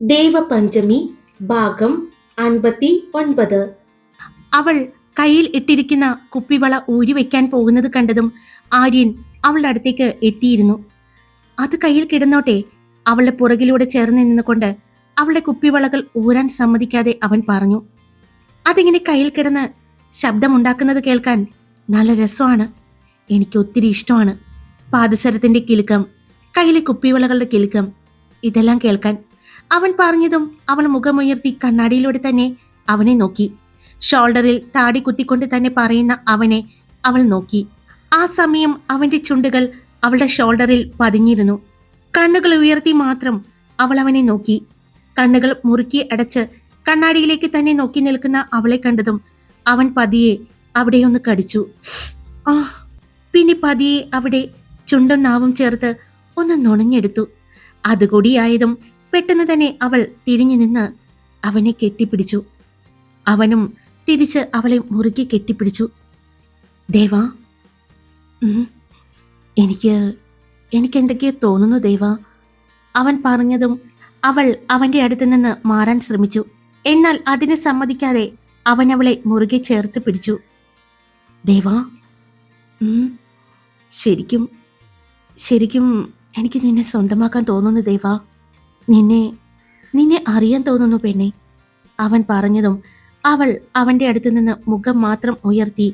ദേവപഞ്ചമി ഭാഗം 59. അവൾ കയ്യിൽ ഇട്ടിരിക്കുന്ന കുപ്പിവള ഊരി വെക്കാൻ പോകുന്നത് കണ്ടതും ആര്യൻ അവളുടെ അടുത്തേക്ക് എത്തിയിരുന്നു. അത് കയ്യിൽ കിടന്നോട്ടെ. അവളുടെ പുറകിലൂടെ ചേർന്ന് നിന്നുകൊണ്ട് അവളുടെ കുപ്പിവളകൾ ഊരാൻ സമ്മതിക്കാതെ അവൻ പറഞ്ഞു. അതിങ്ങനെ കയ്യിൽ കിടന്ന് ശബ്ദമുണ്ടാക്കുന്നത് കേൾക്കാൻ നല്ല രസമാണ്. എനിക്ക് ഒത്തിരി ഇഷ്ടമാണ്. പാദസരത്തിന്റെ കിലുക്കം, കയ്യിലെ കുപ്പിവളകളുടെ കിലുക്കം, ഇതെല്ലാം കേൾക്കാൻ. അവൻ പറഞ്ഞതും അവൾ മുഖമുയർത്തി കണ്ണാടിയിലൂടെ തന്നെ അവനെ നോക്കി. ഷോൾഡറിൽ താടി കുത്തിക്കൊണ്ട് തന്നെ പറയുന്ന അവനെ അവൾ നോക്കി. ആ സമയം അവന്റെ ചുണ്ടുകൾ അവളുടെ ഷോൾഡറിൽ പതിഞ്ഞിരുന്നു. കണ്ണുകൾ ഉയർത്തി മാത്രം അവൾ അവനെ നോക്കി. കണ്ണുകൾ മുറുക്കി അടച്ച് കണ്ണാടിയിലേക്ക് തന്നെ നോക്കി നിൽക്കുന്ന അവളെ കണ്ടതും അവൻ പതിയെ അവിടെയൊന്ന് കടിച്ചു. ആ പിന്നെ പതിയെ അവിടെ ചുണ്ടും നാവും ചേർത്ത് ഒന്ന് നുണഞ്ഞെടുത്തു. അതുകൂടിയായതും പെട്ടെന്ന് തന്നെ അവൾ തിരിഞ്ഞു നിന്ന് അവനെ കെട്ടിപ്പിടിച്ചു. അവനും തിരിച്ച് അവളെ മുറുകെ കെട്ടിപ്പിടിച്ചു. ദേവാ, എനിക്കെന്തൊക്കെയോ തോന്നുന്നു ദേവാ. അവൻ പറഞ്ഞതും അവൾ അവന്റെ അടുത്ത് നിന്ന് മാറാൻ ശ്രമിച്ചു. എന്നാൽ അതിന് സമ്മതിക്കാതെ അവൻ അവളെ മുറുകെ ചേർത്ത് പിടിച്ചു. ദേവാ, ശരിക്കും എനിക്ക് നിന്നെ സ്വന്തമാക്കാൻ തോന്നുന്നു ദേവാ. നിന്നെ അറിയാൻ തോന്നുന്നു പെണ്ണെ. അവൻ പറഞ്ഞതും അവൾ അവന്റെ അടുത്ത് നിന്ന് മുഖം മാത്രം ഉയർത്തി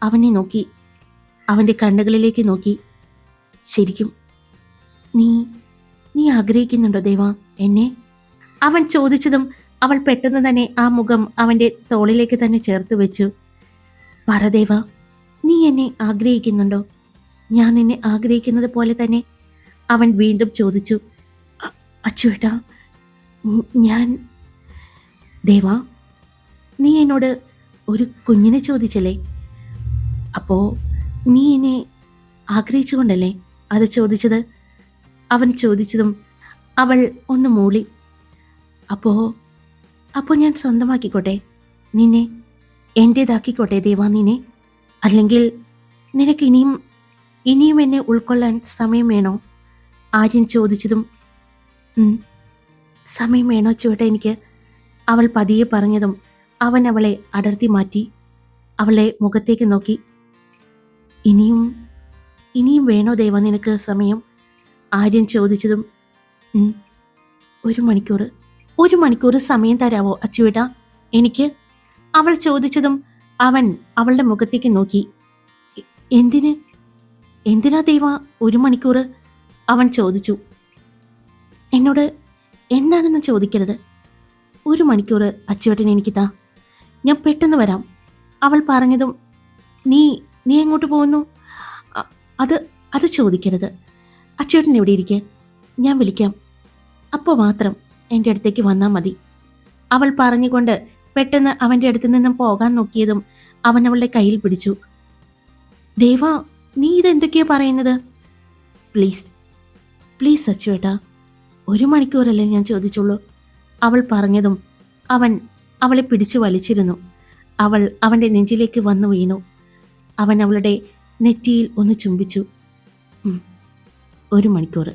അവനെ നോക്കി. അവന്റെ കണ്ണുകളിലേക്ക് നോക്കി. ശരിക്കും നീ ആഗ്രഹിക്കുന്നുണ്ടോ ദേവാ എന്നെ? അവൻ ചോദിച്ചതും അവൾ പെട്ടെന്ന് തന്നെ ആ മുഖം അവന്റെ തോളിലേക്ക് തന്നെ ചേർത്ത് വെച്ചു. പറ ദേവാ, നീ എന്നെ ആഗ്രഹിക്കുന്നുണ്ടോ? ഞാൻ നിന്നെ ആഗ്രഹിക്കുന്നത് പോലെ തന്നെ അവൻ വീണ്ടും ചോദിച്ചു. അച്ചുവേട്ടാ, ഞാൻ ദേവാ, നീ എന്നോട് ഒരു കുഞ്ഞിനെ ചോദിച്ചല്ലേ? അപ്പോ നീ എന്നെ ആഗ്രഹിച്ചുകൊണ്ടല്ലേ അത് ചോദിച്ചത്? അവൻ ചോദിച്ചതും അവൾ ഒന്ന് മൂളി. അപ്പോ ഞാൻ സ്വന്തമാക്കിക്കോട്ടെ നിന്നെ, എൻ്റേതാക്കിക്കോട്ടെ ദേവാ നിന്നെ? അല്ലെങ്കിൽ നിനക്ക് ഇനിയും എന്നെ ഉൾക്കൊള്ളാൻ സമയം വേണോ? ആര്യൻ ചോദിച്ചതും സമയം വേണോ ചുവട്ടെ എനിക്ക്? അവൾ പതിയെ പറഞ്ഞതും അവൻ അവളെ അടർത്തി മാറ്റി അവളെ മുഖത്തേക്ക് നോക്കി. ഇനിയും വേണോ ദേവ നിനക്ക് സമയം? ആര്യൻ ചോദിച്ചതും ഒരു മണിക്കൂർ സമയം തരാവോ അച്ചുവേട്ടാ എനിക്ക്? അവൾ ചോദിച്ചതും അവൻ അവളുടെ മുഖത്തേക്ക് നോക്കി. എന്തിനാ ദേവ 1 മണിക്കൂർ? അവൻ ചോദിച്ചു. എന്നോട് എന്താണെന്ന് ചോദിക്കരുത്. 1 മണിക്കൂർ അച്ചുവേട്ടൻ എനിക്ക് താ, ഞാൻ പെട്ടെന്ന് വരാം. അവൾ പറഞ്ഞതും നീ എങ്ങോട്ട് പോകുന്നു? അത് ചോദിക്കരുത്. അച്ചുവേട്ടൻ എവിടെ ഇരിക്കെ, ഞാൻ വിളിക്കാം, അപ്പോൾ മാത്രം എൻ്റെ അടുത്തേക്ക് വന്നാൽ മതി. അവൾ പറഞ്ഞുകൊണ്ട് പെട്ടെന്ന് അവൻ്റെ അടുത്ത് നിന്നും പോകാൻ നോക്കിയതും അവൻ അവളുടെ കയ്യിൽ പിടിച്ചു. ദേവാ, നീ ഇതെന്തൊക്കെയാ പറയുന്നത്? പ്ലീസ് അച്ചുവേട്ടാ, 1 മണിക്കൂറല്ലേ ഞാൻ ചോദിച്ചുള്ളൂ. അവൾ പറഞ്ഞതും അവൻ അവളെ പിടിച്ചു വലിച്ചിരുന്നു. അവൾ അവൻ്റെ നെഞ്ചിലേക്ക് വന്നു വീണു. അവൻ അവളുടെ നെറ്റിയിൽ ഒന്ന് ചുംബിച്ചു. 1 മണിക്കൂർ,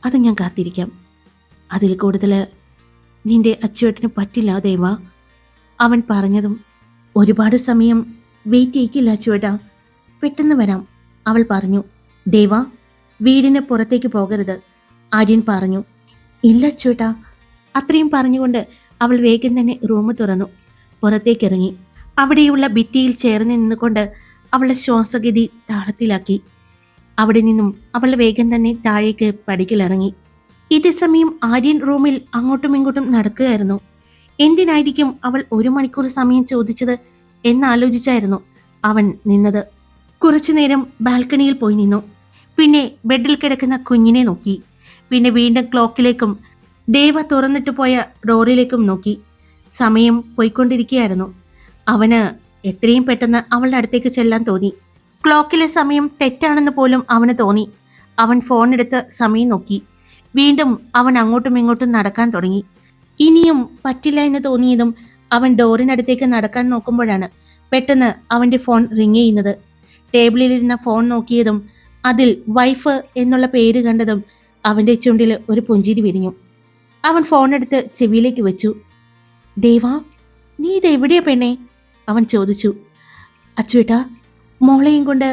അത് ഞാൻ കാത്തിരിക്കാം. അതിൽ കൂടുതൽ നിന്റെ അച്ചുവേട്ടന് പറ്റില്ല ദേവാ. അവൻ പറഞ്ഞതും ഒരുപാട് സമയം വെയിറ്റ് ചെയ്യിക്കില്ല അച്ചുവേട്ടാ, പെട്ടെന്ന് വരാം. അവൾ പറഞ്ഞു. ദേവാ, വീടിന് പുറത്തേക്ക് പോകരുത്, ആര്യൻ പറഞ്ഞു. ഇല്ല അച്ചുവേട്ടാ. അത്രയും പറഞ്ഞുകൊണ്ട് അവൾ വേഗം തന്നെ റൂം തുറന്നു പുറത്തേക്കിറങ്ങി. അവിടെയുള്ള ഭിത്തിയിൽ ചേർന്ന് നിന്നുകൊണ്ട് അവളുടെ ശ്വാസഗതി താളത്തിലാക്കി. അവിടെ നിന്നും അവൾ വേഗം തന്നെ താഴേക്ക് പടിക്കിലിറങ്ങി. ഇതേ സമയം ആര്യൻ റൂമിൽ അങ്ങോട്ടും ഇങ്ങോട്ടും നടക്കുകയായിരുന്നു. എന്തിനായിരിക്കും അവൾ 1 മണിക്കൂർ സമയം ചോദിച്ചത് എന്നാലോചിച്ചായിരുന്നു അവൻ നിന്നത്. കുറച്ചു നേരം ബാൽക്കണിയിൽ പോയി നിന്നു. പിന്നെ ബെഡിൽ കിടക്കുന്ന കുഞ്ഞിനെ നോക്കി. പിന്നെ വീണ്ടും ക്ലോക്കിലേക്കും ദേവ തുറന്നിട്ട് പോയ ഡോറിലേക്കും നോക്കി. സമയം പോയിക്കൊണ്ടിരിക്കുകയായിരുന്നു. അവന് എത്രയും പെട്ടെന്ന് അവളുടെ അടുത്തേക്ക് ചെല്ലാൻ തോന്നി. ക്ലോക്കിലെ സമയം തെറ്റാണെന്ന് പോലും അവന് തോന്നി. അവൻ ഫോൺ എടുത്ത് സമയം നോക്കി. വീണ്ടും അവൻ അങ്ങോട്ടും ഇങ്ങോട്ടും നടക്കാൻ തുടങ്ങി. ഇനിയും പറ്റില്ല എന്ന് തോന്നിയതും അവൻ ഡോറിനടുത്തേക്ക് നടക്കാൻ നോക്കുമ്പോഴാണ് പെട്ടെന്ന് അവൻ്റെ ഫോൺ റിങ് ചെയ്യുന്നത്. ടേബിളിലിരുന്ന ഫോൺ നോക്കിയതും അതിൽ വൈഫ് എന്നുള്ള പേര് കണ്ടതും അവൻ്റെ ചുണ്ടിൽ ഒരു പുഞ്ചിരി വിരിഞ്ഞു. അവൻ ഫോണെടുത്ത് ചെവിയിലേക്ക് വെച്ചു. ദേവാ, നീ ഇതെവിടെയാ പെണ്ണേ? അവൻ ചോദിച്ചു. അച്ചുവേട്ടാ, മോളെയും കൊണ്ട്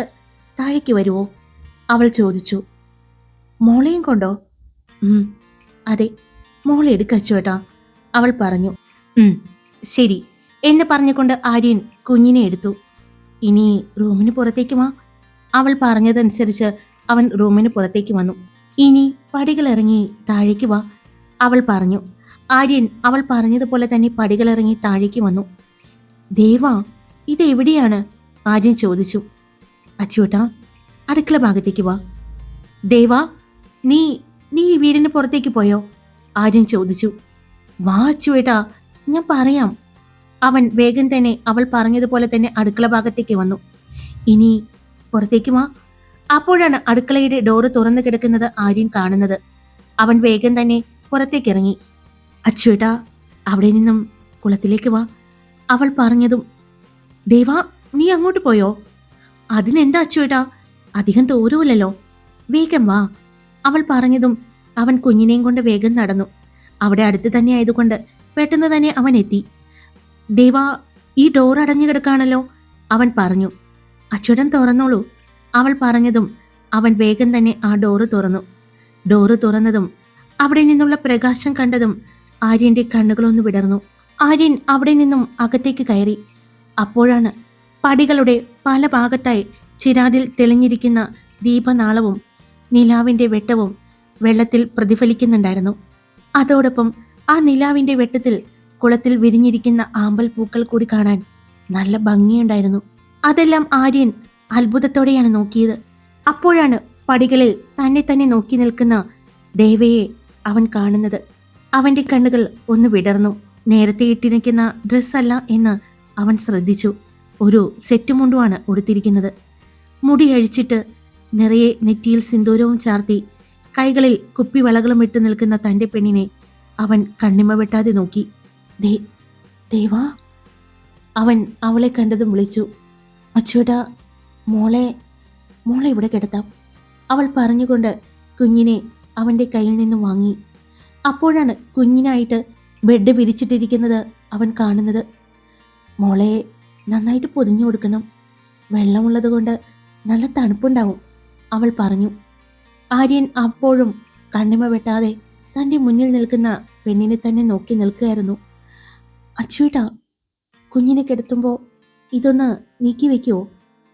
താഴേക്ക് വരുമോ? അവൾ ചോദിച്ചു. മോളെയും കൊണ്ടോ? അതെ, മോളെ എടുക്ക അച്ചുവേട്ടാ, അവൾ പറഞ്ഞു. ശരി എന്ന് പറഞ്ഞുകൊണ്ട് ആര്യൻ കുഞ്ഞിനെ എടുത്തു. ഇനി റൂമിന് പുറത്തേക്ക് വാ. അവൾ പറഞ്ഞതനുസരിച്ച് അവൻ റൂമിന് പുറത്തേക്ക് വന്നു. ഇനി പടികളിറങ്ങി താഴേക്ക് വാ, അവൾ പറഞ്ഞു. ആര്യൻ അവൾ പറഞ്ഞതുപോലെ തന്നെ പടികളിറങ്ങി താഴേക്ക് വന്നു. ദേവാ, ഇതെവിടെയാണ്? ആര്യൻ ചോദിച്ചു. അച്ചുവേട്ടാ, അടുക്കള ഭാഗത്തേക്ക് വാ. ദേവാ, നീ നീ ഈ വീടിന് പുറത്തേക്ക് പോയോ? ആര്യൻ ചോദിച്ചു. വാ അച്ചുവേട്ടാ, ഞാൻ പറയാം. അവൻ വേഗം തന്നെ അവൾ പറഞ്ഞതുപോലെ തന്നെ അടുക്കള ഭാഗത്തേക്ക് വന്നു. ഇനി പുറത്തേക്ക് വാ. അപ്പോഴാണ് അടുക്കളയുടെ ഡോറ് തുറന്നു കിടക്കുന്നത് ആര്യൻ കാണുന്നത്. അവൻ വേഗം തന്നെ പുറത്തേക്ക് ഇറങ്ങി. അച്ചുവേട്ടാ, അവിടെ നിന്നും കുളത്തിലേക്ക് വാ, അവൾ പറഞ്ഞതും. ദേവാ, നീ അങ്ങോട്ട് പോയോ? അതിനെന്താ അച്ചുവേട്ടാ, അധികം ദൂരമില്ലല്ലോ, വേഗം വാ, അവൾ പറഞ്ഞതും അവൻ കുഞ്ഞിനെയും കൊണ്ട് വേഗം നടന്നു. അവിടെ അടുത്ത് തന്നെ ആയതുകൊണ്ട് പെട്ടെന്ന് തന്നെ അവൻ എത്തി. ദേവാ, ഈ ഡോർ അടഞ്ഞു കിടക്കാണല്ലോ, അവൻ പറഞ്ഞു. അച്ചുവേട്ടൻ തുറന്നോളൂ, അവൾ പറഞ്ഞതും അവൻ വേഗം തന്നെ ആ ഡോറ് തുറന്നു. ഡോറ് തുറന്നതും അവിടെ നിന്നുള്ള പ്രകാശം കണ്ടതും ആര്യന്റെ കണ്ണുകളൊന്ന് വിടർന്നു. ആര്യൻ അവിടെ നിന്നും അകത്തേക്ക് കയറി. അപ്പോഴാണ് പടികളുടെ പല ഭാഗത്തായി ചിരാതിൽ തെളിഞ്ഞിരിക്കുന്ന ദീപനാളവും നിലാവിന്റെ വെട്ടവും വെള്ളത്തിൽ പ്രതിഫലിക്കുന്നുണ്ടായിരുന്നു. അതോടൊപ്പം ആ നിലാവിന്റെ വെട്ടത്തിൽ കുളത്തിൽ വിരിഞ്ഞിരിക്കുന്ന ആമ്പൽ പൂക്കൾ കൂടി കാണാൻ നല്ല ഭംഗിയുണ്ടായിരുന്നു. അതെല്ലാം ആര്യൻ അത്ഭുതത്തോടെയാണ് നോക്കിയത്. അപ്പോഴാണ് പടികളിൽ തന്നെ തന്നെ നോക്കി നിൽക്കുന്ന ദേവയെ അവൻ കാണുന്നത്. അവന്റെ കണ്ണുകൾ ഒന്ന് വിടർന്നു. നേരത്തെ ഇട്ടിരിക്കുന്ന ഡ്രസ്സല്ല എന്ന് അവൻ ശ്രദ്ധിച്ചു. ഒരു സെറ്റ് മുണ്ടുമാണ് ഉടുത്തിരിക്കുന്നത്. മുടി അഴിച്ചിട്ട് നിറയെ നെറ്റിയിൽ സിന്ദൂരവും ചാർത്തി കൈകളിൽ കുപ്പിവളകളും ഇട്ട് നിൽക്കുന്ന തന്റെ പെണ്ണിനെ അവൻ കണ്ണിമ വെട്ടാതെ നോക്കി. ദേവാ, അവൻ അവളെ കണ്ടതും വിളിച്ചു. അച്ചുവേട്ടാ, മോളെ ഇവിടെ കിടത്താം, അവൾ പറഞ്ഞുകൊണ്ട് കുഞ്ഞിനെ അവന്റെ കയ്യിൽ നിന്നും വാങ്ങി. അപ്പോഴാണ് കുഞ്ഞിനായിട്ട് ബെഡ് വിരിച്ചിട്ടിരിക്കുന്നത് അവൻ കാണുന്നത്. മോളെ നന്നായിട്ട് പൊതിഞ്ഞു കൊടുക്കണം, വെള്ളമുള്ളത് കൊണ്ട് നല്ല തണുപ്പുണ്ടാവും, അവൾ പറഞ്ഞു. ആര്യൻ അപ്പോഴും കണ്ണിമ വെട്ടാതെ തൻ്റെ മുന്നിൽ നിൽക്കുന്ന പെണ്ണിനെ തന്നെ നോക്കി നിൽക്കുകയായിരുന്നു. അച്ചുവേട്ടാ, കുഞ്ഞിനെ കിടത്തുമ്പോൾ ഇതൊന്ന് നീക്കി വെക്കുമോ?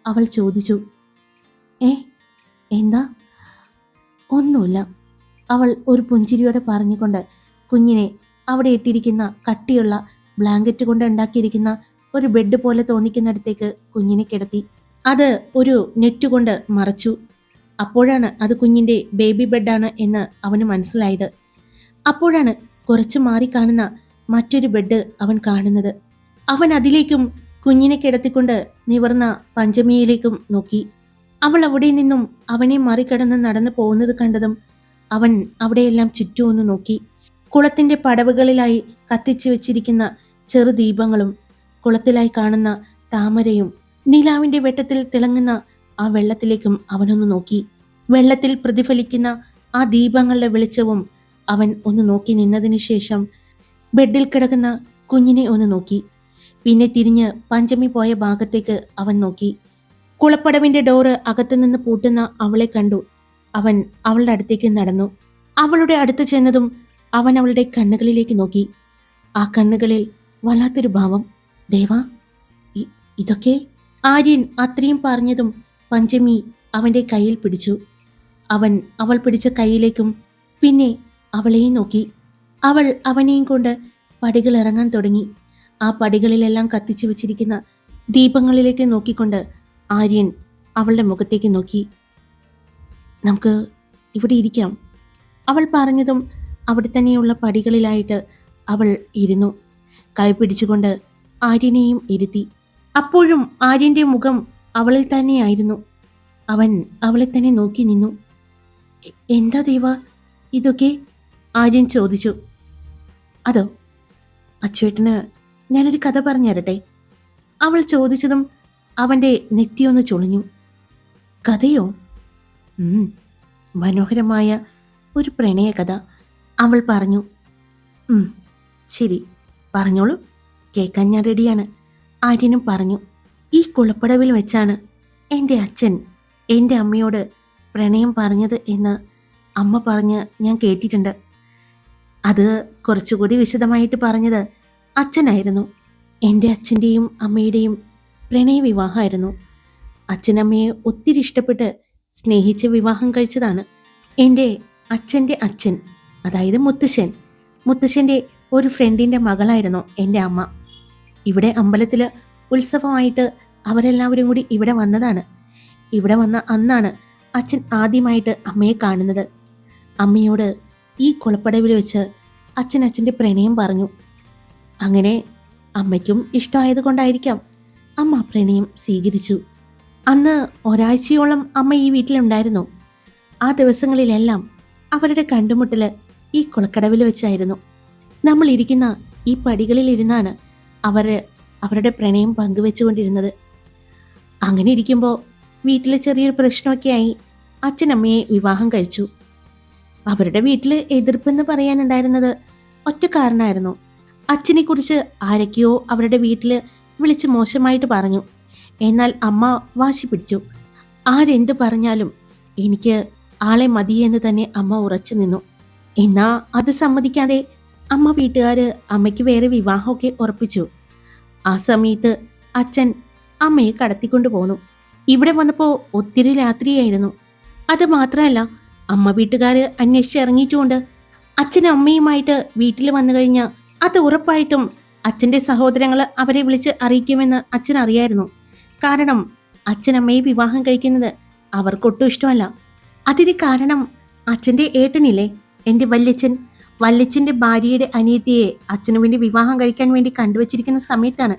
അവൾ ചോദിച്ചു. എന്താ? ഒന്നുമില്ല, അവൾ ഒരു പുഞ്ചിരിയോടെ പറഞ്ഞുകൊണ്ട് കുഞ്ഞിനെ അവിടെ ഇട്ടിരിക്കുന്ന കട്ടിയുള്ള ബ്ലാങ്കറ്റ് കൊണ്ട് ഉണ്ടാക്കിയിരിക്കുന്ന ഒരു ബെഡ് പോലെ തോന്നിക്കുന്നിടത്തേക്ക് കുഞ്ഞിനെ കിടത്തി. അത് ഒരു നെറ്റ് കൊണ്ട് മറച്ചു. അപ്പോഴാണ് അത് കുഞ്ഞിൻ്റെ ബേബി ബെഡാണ് എന്ന് അവന് മനസ്സിലായത്. അപ്പോഴാണ് കുറച്ച് മാറി കാണുന്ന മറ്റൊരു ബെഡ് അവൻ കാണുന്നത്. അവൻ അതിലേക്കും കുഞ്ഞിനെ കിടത്തിക്കൊണ്ട് നിവർന്ന പഞ്ചമിയിലേക്കും നോക്കി. അവൾ അവിടെ നിന്നും അവനെ മറികടന്ന് നടന്നു പോകുന്നത് കണ്ടതും അവൻ അവിടെയെല്ലാം ചുറ്റും ഒന്ന് നോക്കി. കുളത്തിന്റെ പടവുകളിലായി കത്തിച്ചു വെച്ചിരിക്കുന്ന ചെറുദീപങ്ങളും കുളത്തിലായി കാണുന്ന താമരയും നിലാവിന്റെ വെട്ടത്തിൽ തിളങ്ങുന്ന ആ വെള്ളത്തിലേക്കും അവനൊന്ന് നോക്കി. വെള്ളത്തിൽ പ്രതിഫലിക്കുന്ന ആ ദീപങ്ങളുടെ വെളിച്ചവും അവൻ ഒന്ന് നോക്കി നിന്നതിന് ശേഷം ബെഡിൽ കിടക്കുന്ന കുഞ്ഞിനെ ഒന്ന് നോക്കി. പിന്നെ തിരിഞ്ഞ് പഞ്ചമി പോയ ഭാഗത്തേക്ക് അവൻ നോക്കി. കുളപ്പടവിന്റെ ഡോറ് അകത്തുനിന്ന് പൂട്ടുന്ന അവളെ കണ്ടു. അവൻ അവളുടെ അടുത്തേക്ക് നടന്നു. അവളുടെ അടുത്ത് ചെന്നതും അവൻ അവളുടെ കണ്ണുകളിലേക്ക് നോക്കി. ആ കണ്ണുകളിൽ വല്ലാത്തൊരു ഭാവം. ദേവാ, ഇതൊക്കെ? ആര്യൻ അത്രയും പറഞ്ഞതും പഞ്ചമി അവന്റെ കയ്യിൽ പിടിച്ചു. അവൻ അവൾ പിടിച്ച കൈയിലേക്കും പിന്നെ അവളെയും നോക്കി. അവൾ അവനെയും കൊണ്ട് പടികൾ ഇറങ്ങാൻ തുടങ്ങി. ആ പടികളിലെല്ലാം കത്തിച്ചു വെച്ചിരിക്കുന്ന ദീപങ്ങളിലേക്ക് നോക്കിക്കൊണ്ട് ആര്യൻ അവളുടെ മുഖത്തേക്ക് നോക്കി. നമുക്ക് ഇവിടെ ഇരിക്കാം, അവൾ പറഞ്ഞതും അവിടെ തന്നെയുള്ള പടികളിലായിട്ട് അവൾ ഇരുന്നു. കൈ പിടിച്ചുകൊണ്ട് ആര്യനെയും ഇരുത്തി. അപ്പോഴും ആര്യന്റെ മുഖം അവളിൽ തന്നെയായിരുന്നു. അവൻ അവളെ തന്നെ നോക്കി നിന്നു. എന്താ ദേവ ഇതൊക്കെ? ആര്യൻ ചോദിച്ചു. അതോ, അച്ചുവേട്ടന് ഞാനൊരു കഥ പറഞ്ഞു തരട്ടെ? അവൾ ചോദിച്ചതും അവന്റെ നെറ്റിയൊന്ന് ചുളിഞ്ഞു. കഥയോ? മനോഹരമായ ഒരു പ്രണയകഥ, അവൾ പറഞ്ഞു. ഉം, ശരി, പറഞ്ഞോളൂ, കേൾക്കാൻ ഞാൻ റെഡിയാണ്. ആര്യനും പറഞ്ഞു. ഈ കുളപ്പടവിൽ വെച്ചാണ് എൻ്റെ അച്ഛൻ എൻ്റെ അമ്മയോട് പ്രണയം പറഞ്ഞത് എന്ന് അമ്മ പറഞ്ഞ് ഞാൻ കേട്ടിട്ടുണ്ട്. അത് കുറച്ചുകൂടി വിശദമായിട്ട് പറഞ്ഞത് അച്ഛനായിരുന്നു. എൻ്റെ അച്ഛൻ്റെയും അമ്മയുടെയും പ്രണയവിവാഹമായിരുന്നു. അച്ഛനമ്മയെ ഒത്തിരി ഇഷ്ടപ്പെട്ട് സ്നേഹിച്ച് വിവാഹം കഴിച്ചതാണ്. എൻ്റെ അച്ഛൻ്റെ അച്ഛൻ, അതായത് മുത്തശ്ശൻ്റെ ഒരു ഫ്രണ്ടിൻ്റെ മകളായിരുന്നു എൻ്റെ അമ്മ. ഇവിടെ അമ്പലത്തിൽ ഉത്സവമായിട്ട് അവരെല്ലാവരും കൂടി ഇവിടെ വന്നതാണ്. ഇവിടെ വന്ന അന്നാണ് അച്ഛൻ ആദ്യമായിട്ട് അമ്മയെ കാണുന്നത്. അമ്മയോട് ഈ കുളപ്പടവിൽ വെച്ച് അച്ഛൻ്റെ പ്രണയം പറഞ്ഞു. അങ്ങനെ അമ്മയ്ക്കും ഇഷ്ടമായത് കൊണ്ടായിരിക്കാം അമ്മ പ്രണയം സ്വീകരിച്ചു. അന്ന് ഒരാഴ്ചയോളം അമ്മ ഈ വീട്ടിലുണ്ടായിരുന്നു. ആ ദിവസങ്ങളിലെല്ലാം അവരുടെ കണ്ടുമുട്ടൽ ഈ കുളക്കടവിൽ വെച്ചായിരുന്നു. നമ്മൾ ഇരിക്കുന്ന ഈ പടികളിൽ ഇരുന്നാണ് അവരുടെ പ്രണയം പങ്കുവെച്ചുകൊണ്ടിരുന്നത്. അങ്ങനെ ഇരിക്കുമ്പോൾ വീട്ടിൽ ചെറിയൊരു പ്രശ്നമൊക്കെ ആയി അച്ഛനമ്മയെ വിവാഹം കഴിച്ചു. അവരുടെ വീട്ടിൽ എതിർപ്പെന്ന് പറയാനുണ്ടായിരുന്നത് ഒറ്റ കാരണമായിരുന്നു. അച്ഛനെക്കുറിച്ച് ആരൊക്കെയോ അവരുടെ വീട്ടിൽ വിളിച്ച് മോശമായിട്ട് പറഞ്ഞു. എന്നാൽ അമ്മ വാശി പിടിച്ചു. ആരെന്ത് പറഞ്ഞാലും എനിക്ക് ആളെ മതിയെന്ന് തന്നെ അമ്മ ഉറച്ചു നിന്നു. എന്നാ അത് സമ്മതിക്കാതെ അമ്മ വീട്ടുകാർ അമ്മയ്ക്ക് വേറെ വിവാഹമൊക്കെ ഉറപ്പിച്ചു. ആ സമയത്ത് അച്ഛൻ അമ്മയെ കടത്തിക്കൊണ്ടു പോന്നു. ഇവിടെ വന്നപ്പോൾ ഒത്തിരി രാത്രിയായിരുന്നു. അത് മാത്രമല്ല, അമ്മ വീട്ടുകാർ അന്വേഷിച്ചിറങ്ങിയിട്ടുകൊണ്ട് അച്ഛനും അമ്മയുമായിട്ട് വീട്ടിൽ വന്നു കഴിഞ്ഞാൽ അത് ഉറപ്പായിട്ടും അച്ഛൻ്റെ സഹോദരങ്ങൾ അവരെ വിളിച്ച് അറിയിക്കുമെന്ന് അച്ഛൻ അറിയായിരുന്നു. കാരണം അച്ഛനമ്മയെ വിവാഹം കഴിക്കുന്നത് അവർക്കൊട്ടും ഇഷ്ടമല്ല. അതിന് കാരണം അച്ഛൻ്റെ ഏട്ടനില്ലേ, എൻ്റെ വല്യച്ഛൻ്റെ ഭാര്യയുടെ അനിയത്തിയെ അച്ഛനു വേണ്ടി വിവാഹം കഴിക്കാൻ വേണ്ടി കണ്ടുവച്ചിരിക്കുന്ന സമയത്താണ്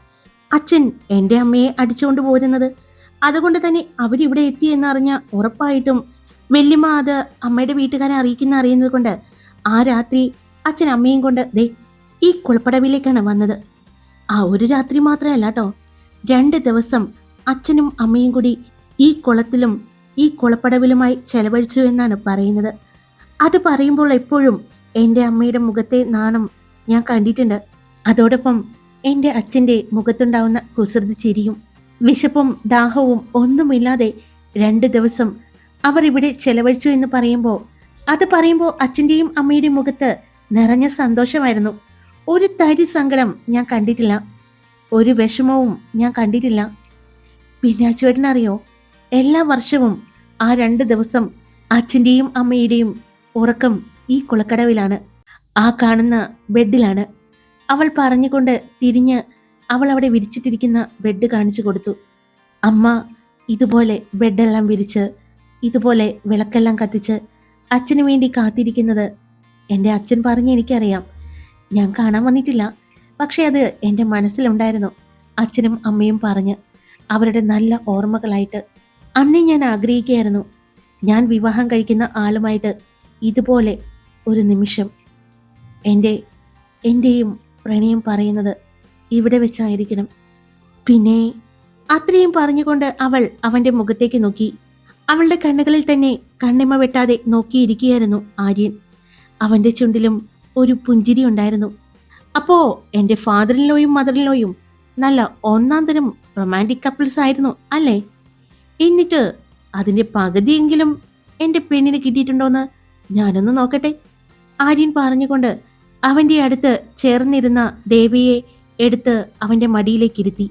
അച്ഛൻ എൻ്റെ അമ്മയെ അടിച്ചുകൊണ്ട് പോരുന്നത്. അതുകൊണ്ട് തന്നെ അവരിവിടെ എത്തിയെന്നറിഞ്ഞ ഉറപ്പായിട്ടും വല്യമ്മ അത് അമ്മയുടെ വീട്ടുകാരെ അറിയുന്നത് കൊണ്ട് ആ രാത്രി അച്ഛൻ അമ്മയും കൊണ്ട് ഈ കുളപ്പടവിലേക്കാണ് വന്നത്. ആ ഒരു രാത്രി മാത്രമല്ല കേട്ടോ, 2 ദിവസം അച്ഛനും അമ്മയും കൂടി ഈ കുളത്തിലും ഈ കുളപ്പടവിലുമായി ചെലവഴിച്ചു എന്നാണ് പറയുന്നത്. അത് പറയുമ്പോൾ എപ്പോഴും എൻ്റെ അമ്മയുടെ മുഖത്തെ നാണം ഞാൻ കണ്ടിട്ടുണ്ട്. അതോടൊപ്പം എൻ്റെ അച്ഛൻ്റെ മുഖത്തുണ്ടാവുന്ന കുസൃതി ചിരിയും. വിശപ്പും ദാഹവും ഒന്നുമില്ലാതെ 2 ദിവസം അവർ ഇവിടെ ചെലവഴിച്ചു എന്ന് പറയുമ്പോൾ അച്ഛൻ്റെയും അമ്മയുടെയും മുഖത്ത് നിറഞ്ഞ സന്തോഷമായിരുന്നു. ഒരു തരി സങ്കടം ഞാൻ കണ്ടിട്ടില്ല, ഒരു വിഷമവും ഞാൻ കണ്ടിട്ടില്ല. പിന്നെ അച്ചുവേട്ടനറിയോ, എല്ലാ വർഷവും ആ 2 ദിവസം അച്ഛൻ്റെയും അമ്മയുടെയും ഉറക്കം ഈ കുളക്കടവിലാണ്, ആ കാണുന്ന ബെഡിലാണ്. അവൾ പറഞ്ഞുകൊണ്ട് തിരിഞ്ഞ് അവൾ അവിടെ വിരിച്ചിട്ടിരിക്കുന്ന ബെഡ് കാണിച്ചു കൊടുത്തു. അമ്മ ഇതുപോലെ ബെഡെല്ലാം വിരിച്ച് ഇതുപോലെ വിളക്കെല്ലാം കത്തിച്ച് അച്ഛന് വേണ്ടി കാത്തിരിക്കുന്നത് എൻ്റെ അച്ഛൻ പറഞ്ഞ് എനിക്കറിയാം. ഞാൻ കാണാൻ വന്നിട്ടില്ല, പക്ഷെ അത് എൻ്റെ മനസ്സിലുണ്ടായിരുന്നു. അച്ഛനും അമ്മയും പറഞ്ഞ് അവരുടെ നല്ല ഓർമ്മകളായിട്ട് അന്നേ ഞാൻ ആഗ്രഹിക്കുകയായിരുന്നു, ഞാൻ വിവാഹം കഴിക്കുന്ന ആളുമായിട്ട് ഇതുപോലെ ഒരു നിമിഷം എൻ്റെയും പ്രണയം പറയുന്നത് ഇവിടെ വെച്ചായിരിക്കണം. പിന്നെ അത്രയും പറഞ്ഞുകൊണ്ട് അവൾ അവൻ്റെ മുഖത്തേക്ക് നോക്കി. അവളുടെ കണ്ണുകളിൽ തന്നെ കണ്ണിമ വെട്ടാതെ നോക്കിയിരിക്കുകയായിരുന്നു ആര്യൻ. അവൻ്റെ ചുണ്ടിലും ഒരു പുഞ്ചിരി ഉണ്ടായിരുന്നു. അപ്പോ എൻ്റെ ഫാദറിൻലോയും മദറിൻലോയും നല്ല ഒന്നാം തരം റൊമാൻറ്റിക് കപ്പിൾസ് ആയിരുന്നു അല്ലേ? എന്നിട്ട് അതിൻ്റെ പകുതിയെങ്കിലും എൻ്റെ പെണ്ണിന് കിട്ടിയിട്ടുണ്ടോന്ന് ഞാനൊന്ന് നോക്കട്ടെ. ആര്യൻ പറഞ്ഞുകൊണ്ട് അവൻ്റെ അടുത്ത് ചേർന്നിരുന്ന ദേവിയെ എടുത്ത് അവൻ്റെ മടിയിലേക്ക് ഇരുത്തി.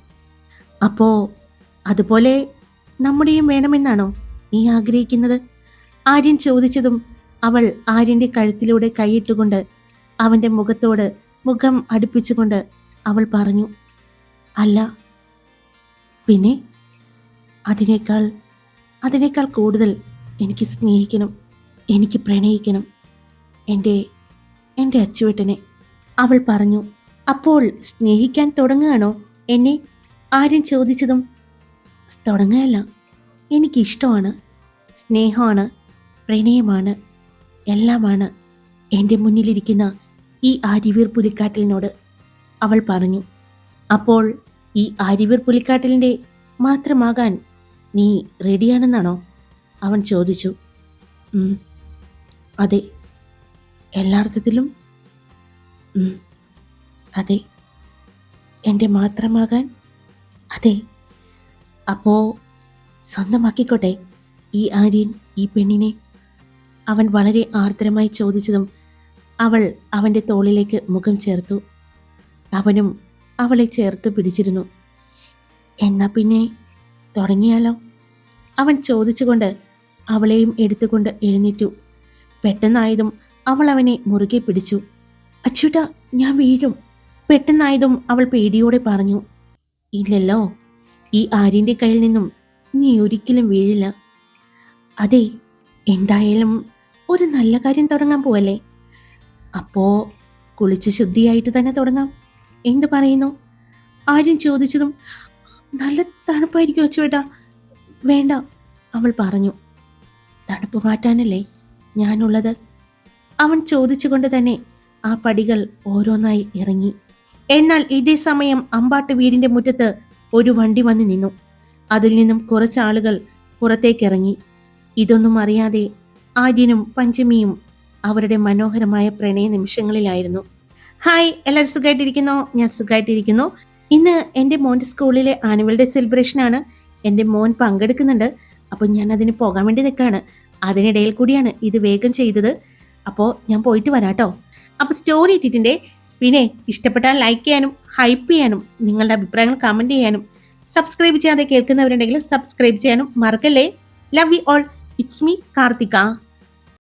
അപ്പോ അതുപോലെ നമ്മുടെയും വേണമെന്നാണോ നീ ആഗ്രഹിക്കുന്നത്? ആര്യൻ ചോദിച്ചതും അവൾ ആര്യൻ്റെ കഴുത്തിലൂടെ കൈയിട്ടുകൊണ്ട് അവൻ്റെ മുഖത്തോട് മുഖം അടുപ്പിച്ചുകൊണ്ട് അവൾ പറഞ്ഞു, അല്ല, പിന്നെ അതിനേക്കാൾ കൂടുതൽ എനിക്ക് സ്നേഹിക്കണം, എനിക്ക് പ്രണയിക്കണം എൻ്റെ അച്ചുവേട്ടനെ, അവൾ പറഞ്ഞു. അപ്പോൾ സ്നേഹിക്കാൻ തുടങ്ങുകയാണോ എന്നെ? ആര്യൻ ചോദിച്ചതും തുടങ്ങുകയല്ല, എനിക്കിഷ്ടമാണ്, സ്നേഹമാണ്, പ്രണയമാണ്, എല്ലാമാണ് എൻ്റെ മുന്നിലിരിക്കുന്ന ഈ ആര്യവീർ പുലിക്കാട്ടിലിനോട്, അവൾ പറഞ്ഞു. അപ്പോൾ ഈ ആര്യവീർ പുലിക്കാട്ടിലിൻ്റെ മാത്രമാകാൻ നീ റെഡിയാണെന്നാണോ? അവൻ ചോദിച്ചു. അതെ, എല്ലാർത്ഥത്തിലും ഉം, അതെ, എൻ്റെ മാത്രമാകാൻ. അതെ, അപ്പോ സ്വന്തമാക്കിക്കോട്ടെ ഈ ആര്യൻ ഈ പെണ്ണിനെ. അവൻ വളരെ ആർദ്രമായി ചോദിച്ചതും അവൾ അവൻ്റെ തോളിലേക്ക് മുഖം ചേർത്തു. അവനും അവളെ ചേർത്ത് പിടിച്ചിരുന്നു. എന്നാ പിന്നെ തുടങ്ങിയാലോ? അവൻ ചോദിച്ചുകൊണ്ട് അവളെയും എടുത്തുകൊണ്ട് എഴുന്നേറ്റു. പെട്ടെന്നായതും അവൾ അവനെ മുറുകെ പിടിച്ചു. അച്ചൂട്ടാ, ഞാൻ വീഴും. പെട്ടെന്നായതും അവൾ പേടിയോടെ പറഞ്ഞു. ഇല്ലല്ലോ, ഈ ആര്യൻ്റെ കയ്യിൽ നിന്നും നീ ഒരിക്കലും വീഴില്ല. അതെ, എന്തായാലും ഒരു നല്ല കാര്യം തുടങ്ങാൻ പോവല്ലേ? അപ്പോ കുളിച്ച് ശുദ്ധിയായിട്ട് തന്നെ തുടങ്ങാം. എന്തു പറയുന്നു? ആര്യൻ ചോദിച്ചതും നല്ല തണുപ്പായിരിക്കും അച്ചുവേട്ടാ. വേണ്ട, അവൾ പറഞ്ഞു. തണുപ്പ് മാറ്റാനല്ലേ ഞാനുള്ളത്. അവൻ ചോദിച്ചുകൊണ്ട് തന്നെ ആ പടികൾ ഓരോന്നായി ഇറങ്ങി. എന്നാൽ ഇതേ സമയം അമ്പാട്ട് വീടിന്റെ മുറ്റത്ത് ഒരു വണ്ടി വന്നു നിന്നു. അതിൽ നിന്നും കുറച്ചാളുകൾ പുറത്തേക്കിറങ്ങി. ഇതൊന്നും അറിയാതെ ആര്യനും പഞ്ചമിയും അവരുടെ മനോഹരമായ പ്രണയ നിമിഷങ്ങളിലായിരുന്നു. ഹായ്, എല്ലാവരും സുഖമായിട്ടിരിക്കുന്നോ? ഞാൻ സുഖമായിട്ടിരിക്കുന്നു. ഇന്ന് എൻ്റെ മോൻ്റെ സ്കൂളിലെ ആനുവൽ ഡേ സെലിബ്രേഷനാണ്. എൻ്റെ മോൻ പങ്കെടുക്കുന്നുണ്ട്. അപ്പോൾ ഞാൻ അതിന് പോകാൻ വേണ്ടി നിൽക്കുകയാണ്. അതിനിടയിൽ കൂടിയാണ് ഇത് വേഗം ചെയ്തത്. അപ്പോൾ ഞാൻ പോയിട്ട് വരാട്ടോ. അപ്പോൾ സ്റ്റോറി ഇട്ടിട്ടുണ്ട്. പിന്നെ ഇഷ്ടപ്പെട്ടാൽ ലൈക്ക് ചെയ്യാനും ഹൈപ്പ് ചെയ്യാനും നിങ്ങളുടെ അഭിപ്രായങ്ങൾ കമൻറ്റ് ചെയ്യാനും സബ്സ്ക്രൈബ് ചെയ്യാതെ കേൾക്കുന്നവരുണ്ടെങ്കിൽ സബ്സ്ക്രൈബ് ചെയ്യാനും മറക്കല്ലേ. Love you all. It's me Karthika.